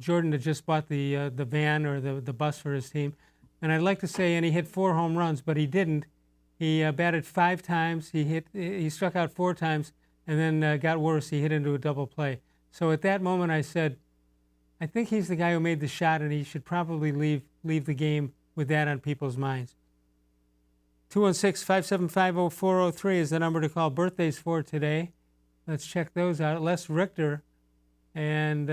Jordan had just bought the van or the bus for his team, and I'd like to say, and he hit 4 home runs, but he didn't. He batted 5 times. He struck out 4 times, and then got worse. He hit into a double play. So at that moment, I said, I think he's the guy who made the shot, and he should probably leave the game with that on people's minds. 216-575-0403 is the number to call. Birthdays for today. Let's check those out. Les Richter and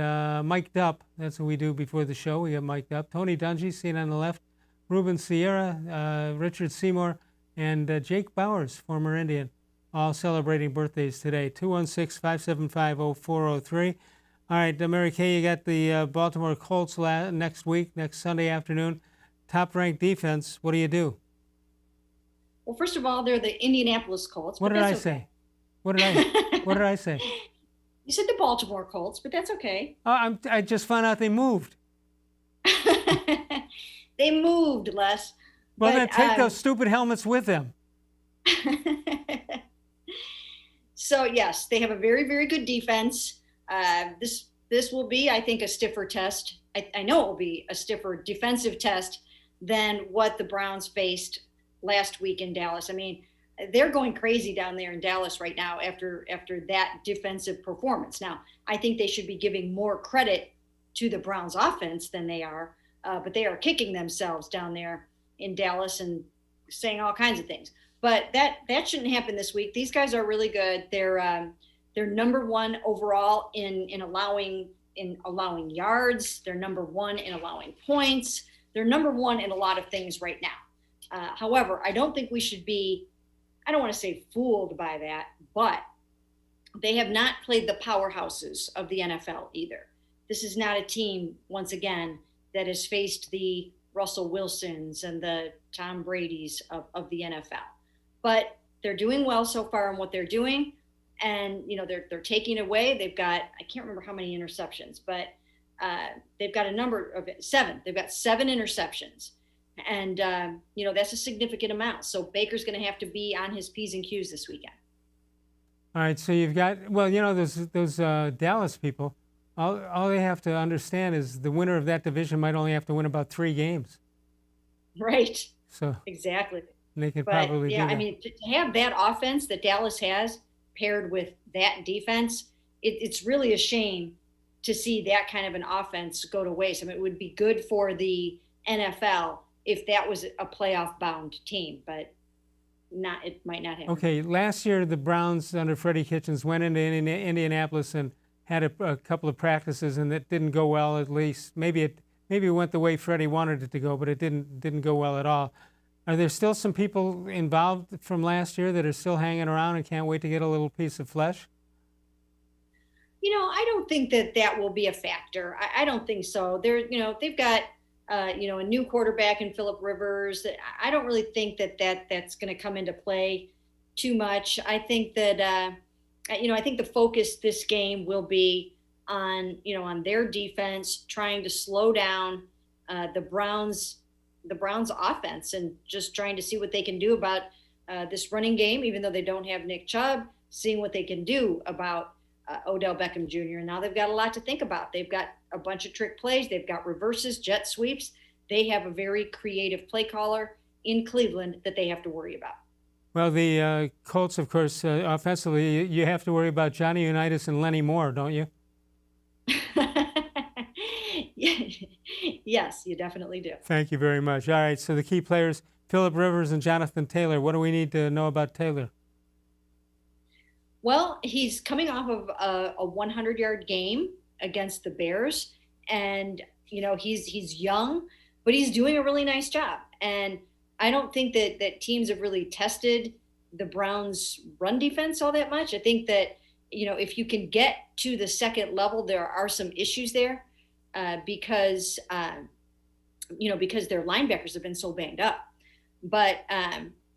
Mic'd Up. That's what we do before the show. We get Mic'd Up. Tony Dungy, seen on the left. Ruben Sierra, Richard Seymour, and Jake Bowers, former Indian, all celebrating birthdays today. 216-575-0403. All right, Mary Kay, you got the Baltimore Colts next Sunday afternoon. Top-ranked defense. What do you do? Well, first of all, they're the Indianapolis Colts. What did I say? What did I say? You said the Baltimore Colts, but that's okay. I just found out they moved. They moved, Les. Well, then take those stupid helmets with them. So, yes, they have a very, very good defense. This will be, I think, a stiffer test. I know it will be a stiffer defensive test than what the Browns faced last week in Dallas. I mean, they're going crazy down there in Dallas right now after that defensive performance. Now, I think they should be giving more credit to the Browns offense than they are, but they are kicking themselves down there in Dallas and saying all kinds of things. But that shouldn't happen this week. These guys are really good. They're number 1 overall in allowing yards. They're number 1 in allowing points. They're number 1 in a lot of things right now. However, I don't think we should be, I don't want to say fooled by that, but they have not played the powerhouses of the NFL either. This is not a team, once again, that has faced the Russell Wilsons and the Tom Bradys of the NFL. But they're doing well so far in what they're doing. And, they're taking away. They've got, I can't remember how many interceptions, but they've got a number of 7. They've got 7 interceptions. And, that's a significant amount. So Baker's going to have to be on his P's and Q's this weekend. All right. So you've got, those Dallas people, all they have to understand is the winner of that division might only have to win about 3 games. Right. So exactly. They could probably do that. I mean, to have that offense that Dallas has paired with that defense, it's really a shame to see that kind of an offense go to waste. I mean, it would be good for the NFL if that was a playoff-bound team, but it might not happen. Okay, last year the Browns under Freddie Kitchens went into Indianapolis and had a couple of practices, and it didn't go well. At least maybe it went the way Freddie wanted it to go, but it didn't go well at all. Are there still some people involved from last year that are still hanging around and can't wait to get a little piece of flesh? I don't think that will be a factor. I don't think so. They've got a new quarterback in Phillip Rivers. I don't really think that's going to come into play too much. I think that I think the focus this game will be on their defense, trying to slow down the Browns offense, and just trying to see what they can do about this running game, even though they don't have Nick Chubb, seeing what they can do about Odell Beckham Jr. And now they've got a lot to think about. They've got a bunch of trick plays. They've got reverses, jet sweeps. They have a very creative play caller in Cleveland that they have to worry about. Well, the Colts, of course, offensively, you have to worry about Johnny Unitas and Lenny Moore, don't you? Yes, you definitely do. Thank you very much. All right, so the key players, Phillip Rivers and Jonathan Taylor. What do we need to know about Taylor? Well, he's coming off of a 100-yard game against the Bears, and he's young, but he's doing a really nice job. And I don't think that teams have really tested the Browns' run defense all that much. I think that if you can get to the second level, there are some issues there because their linebackers have been so banged up. But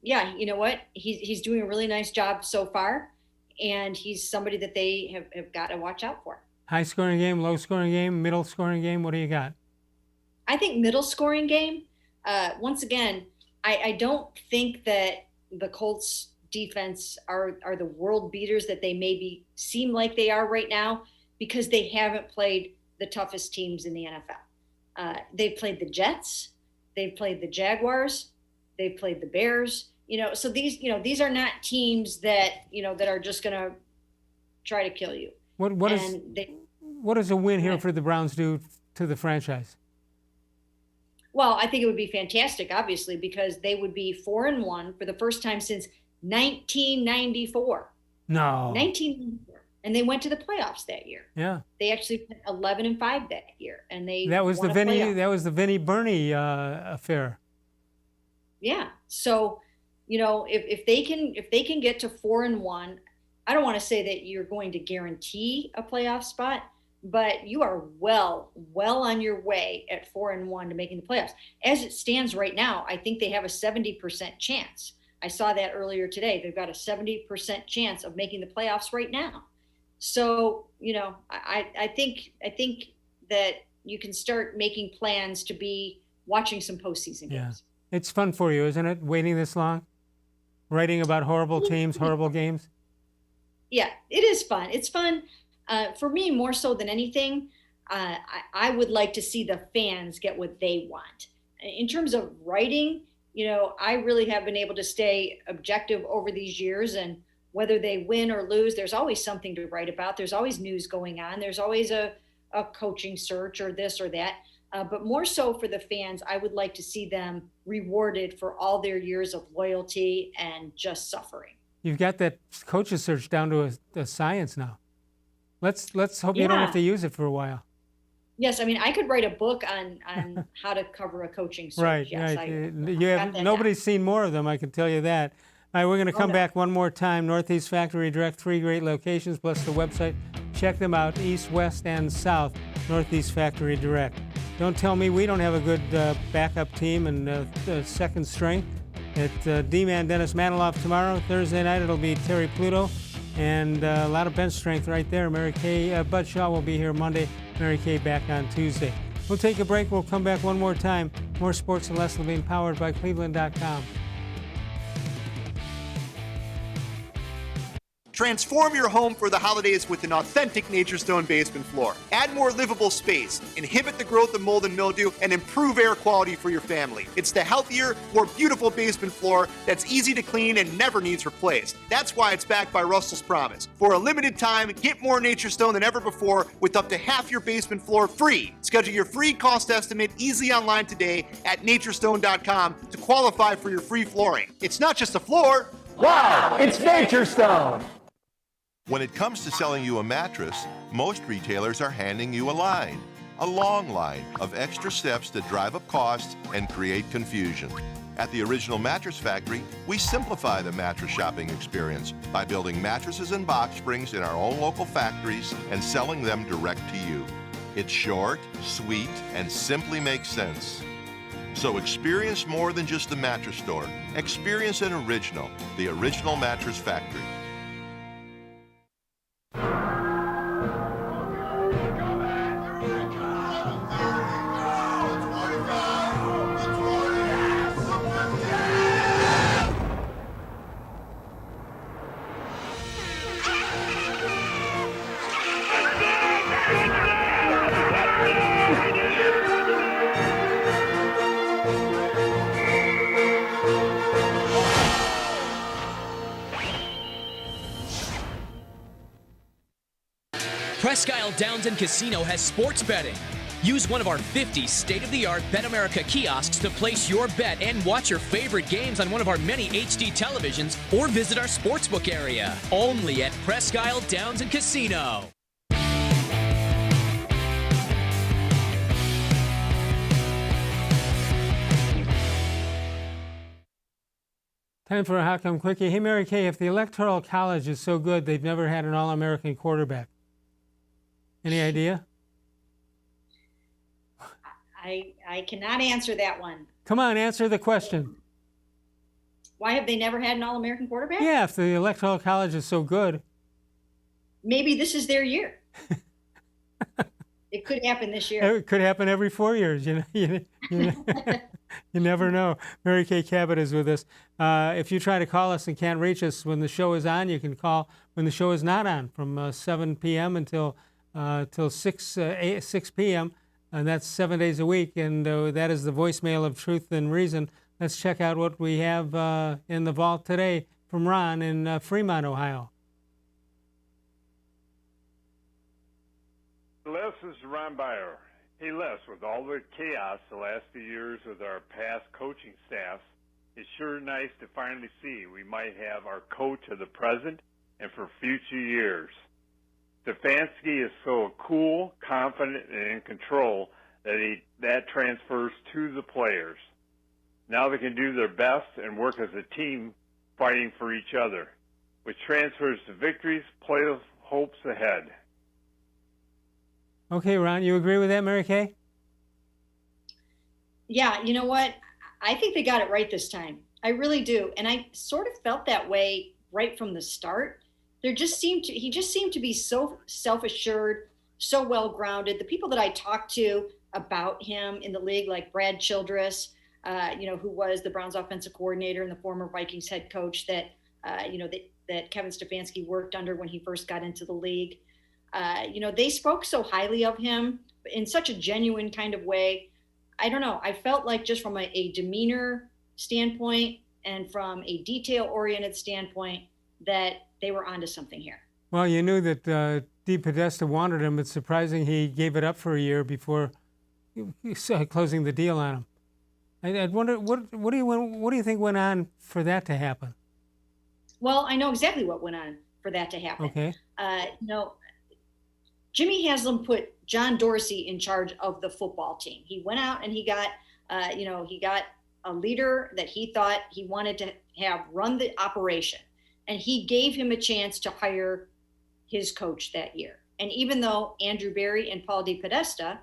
yeah, you know what? He's doing a really nice job so far. And he's somebody that they have got to watch out for. High scoring game, low scoring game, middle scoring game. What do you got? I think middle scoring game. Once again, I don't think that the Colts defense are the world beaters that they maybe seem like they are right now, because they haven't played the toughest teams in the NFL. They've played the Jets. They've played the Jaguars. They've played the Bears. So these are not teams that are just going to try to kill you. What does a win here for the Browns do to the franchise? Well, I think it would be fantastic, obviously, because they would be 4-1 for the first time since 1994. No. 1994, and they went to the playoffs that year. Yeah. They actually went 11-5 that year, and that was the Vinny Burney affair. Yeah. So, if they can get to 4-1, I don't want to say that you're going to guarantee a playoff spot, but you are well on your way at 4-1 to making the playoffs. As it stands right now, I think they have a 70% chance. I saw that earlier today. They've got a 70% chance of making the playoffs right now. So, I think that you can start making plans to be watching some postseason games. It's fun for you, isn't it, waiting this long? Writing about horrible teams, horrible games? Yeah, it is fun. It's fun for me more so than anything. I would like to see the fans get what they want. In terms of writing, I really have been able to stay objective over these years, and whether they win or lose, there's always something to write about. There's always news going on. There's always a coaching search or this or that. But more so for the fans, I would like to see them rewarded for all their years of loyalty and just suffering. You've got that coaches search down to a science now. Let's hope you don't have to use it for a while. Yes, I mean, I could write a book on how to cover a coaching search. Right, yes, right. Nobody's seen more of them, I can tell you that. All right, we're going to come back one more time. Northeast Factory Direct, 3 great locations, plus the website. Check them out, east, west, and south, Northeast Factory Direct. Don't tell me we don't have a good backup team and second string. At D-Man Dennis Maniloff tomorrow. Thursday night it'll be Terry Pluto. And a lot of bench strength right there. Mary Kay Budshaw will be here Monday. Mary Kay back on Tuesday. We'll take a break. We'll come back one more time. More sports and less Levine, powered by cleveland.com. Transform your home for the holidays with an authentic Nature Stone basement floor. Add more livable space, inhibit the growth of mold and mildew, and improve air quality for your family. It's the healthier, more beautiful basement floor that's easy to clean and never needs replaced. That's why it's backed by Russell's Promise. For a limited time, get more Nature Stone than ever before with up to half your basement floor free. Schedule your free cost estimate easily online today at naturestone.com to qualify for your free flooring. It's not just a floor. Wow, it's Nature Stone. When it comes to selling you a mattress, most retailers are handing you a long line of extra steps that drive up costs and create confusion. At the Original Mattress Factory, we simplify the mattress shopping experience by building mattresses and box springs in our own local factories and selling them direct to you. It's short, sweet, and simply makes sense. So experience more than just the mattress store. Experience an original, the Original Mattress Factory. Presque Isle Downs and Casino has sports betting. Use one of our 50 state-of-the-art Bet America kiosks to place your bet and watch your favorite games on one of our many HD televisions or visit our sportsbook area. Only at Presque Isle Downs and Casino. Time for a How Come Quickie. Hey, Mary Kay, if the Electoral College is so good, they've never had an All-American quarterback. Any idea? I cannot answer that one. Come on, answer the question. Why have they never had an All-American quarterback? Yeah, if the Electoral College is so good. Maybe this is their year. It could happen this year. It could happen every 4 years. You never know. Mary Kay Cabot is with us. If you try to call us and can't reach us when the show is on, you can call when the show is not on from 7 p.m. until 6 p.m. And that's 7 days a week. And that is the voicemail of Truth and Reason. Let's check out what we have in the vault today from Ron in Fremont, Ohio. Les, this is Ron Byer. Hey, Les, with all the chaos the last few years with our past coaching staffs, it's sure nice to finally see we might have our coach of the present and for future years. Stefanski is so cool, confident, and in control that transfers to the players. Now they can do their best and work as a team fighting for each other, which transfers to victories, playoff hopes ahead. Okay, Ron, you agree with that, Mary Kay? Yeah, you know what? I think they got it right this time. I really do. And I sort of felt that way right from the start. He just seemed to be so self-assured, so well-grounded. The people that I talked to about him in the league, like Brad Childress, who was the Browns offensive coordinator and the former Vikings head coach that Kevin Stefanski worked under when he first got into the league. They spoke so highly of him in such a genuine kind of way. I don't know. I felt like just from a demeanor standpoint and from a detail-oriented standpoint that they were onto something here. Well, you knew that Dee Podesta wanted him. It's surprising he gave it up for a year before closing the deal on him. I wonder what do you think went on for that to happen? Well, I know exactly what went on for that to happen. Okay. Jimmy Haslam put John Dorsey in charge of the football team. He went out and he got a leader that he thought he wanted to have run the operation. And he gave him a chance to hire his coach that year. And even though Andrew Berry and Paul DePodesta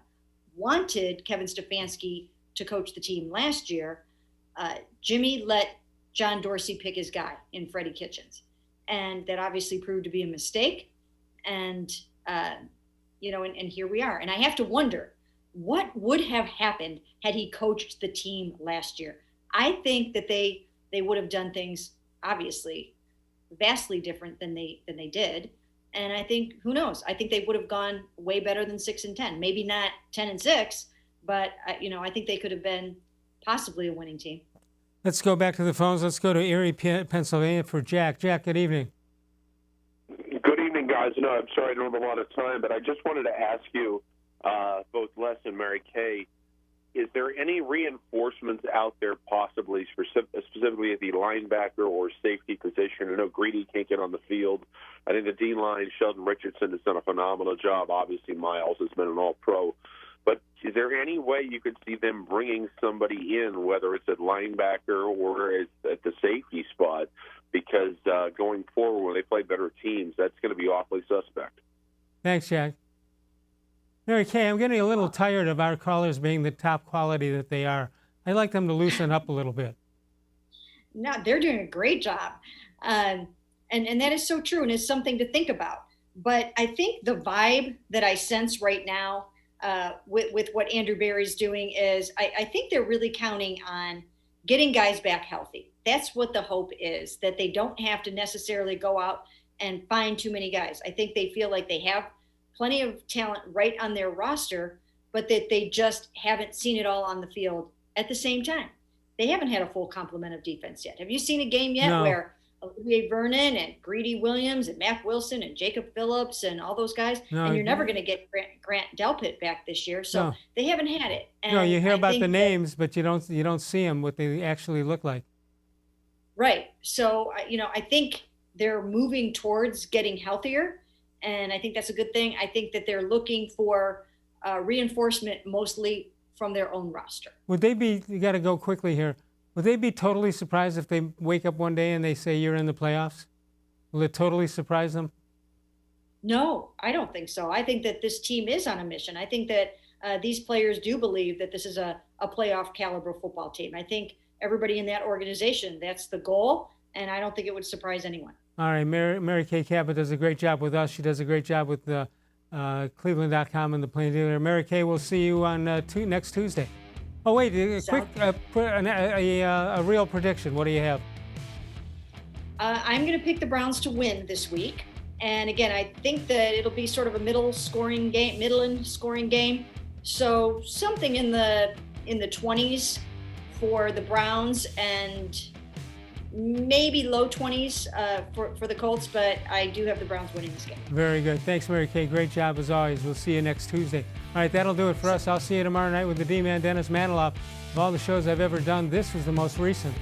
wanted Kevin Stefanski to coach the team last year, Jimmy let John Dorsey pick his guy in Freddie Kitchens. And that obviously proved to be a mistake. And, and here we are. And I have to wonder, what would have happened had he coached the team last year? I think that they would have done things, obviously, vastly different than they did. And I think, who knows? I think they would have gone way better than 6-10. Maybe not 10-6, but I think they could have been possibly a winning team. Let's go back to the phones. Let's go to Erie, Pennsylvania for Jack. Jack, good evening. Good evening, guys. No, I'm sorry I don't have a lot of time, but I just wanted to ask you, both Les and Mary Kay, is there any reinforcements out there possibly, specifically at the linebacker or safety position? I know Greedy can't get on the field. I think the D-line, Sheldon Richardson, has done a phenomenal job. Obviously, Miles has been an all-pro. But is there any way you could see them bringing somebody in, whether it's at linebacker or at the safety spot? Because going forward, when they play better teams, that's going to be awfully suspect. Thanks, Jack. Mary Kay, I'm getting a little tired of our callers being the top quality that they are. I'd like them to loosen up a little bit. No, they're doing a great job. And that is so true, and it's something to think about. But I think the vibe that I sense right now with what Andrew Berry's doing is I think they're really counting on getting guys back healthy. That's what the hope is, that they don't have to necessarily go out and find too many guys. I think they feel like they have plenty of talent right on their roster, but that they just haven't seen it all on the field at the same time. They haven't had a full complement of defense yet. Have you seen a game yet where Olivier Vernon and Greedy Williams and Mac Wilson and Jacob Phillips and all those guys? And you're never going to get Grant Delpit back this year, so they haven't had it. And you hear I about think the names, but you don't see them, what they actually look like. Right. So, I think they're moving towards getting healthier, and I think that's a good thing. I think that they're looking for reinforcement mostly from their own roster. Would they be, you got to go quickly here, would they be totally surprised if they wake up one day and they say you're in the playoffs? Will it totally surprise them? No, I don't think so. I think that this team is on a mission. I think that these players do believe that this is a playoff caliber football team. I think everybody in that organization, that's the goal, and I don't think it would surprise anyone. All right, Mary Kay Cabot does a great job with us. She does a great job with cleveland.com and the Plain Dealer. Mary Kay, we'll see you on next Tuesday. Oh, wait, a real prediction. What do you have? I'm going to pick the Browns to win this week. And again, I think that it'll be sort of a middle scoring game. So something in the 20s for the Browns and maybe low 20s for the Colts, but I do have the Browns winning this game. Very good. Thanks, Mary Kay. Great job as always. We'll see you next Tuesday. All right, that'll do it for us. I'll see you tomorrow night with the D-Man, Dennis Maniloff. Of all the shows I've ever done, this was the most recent.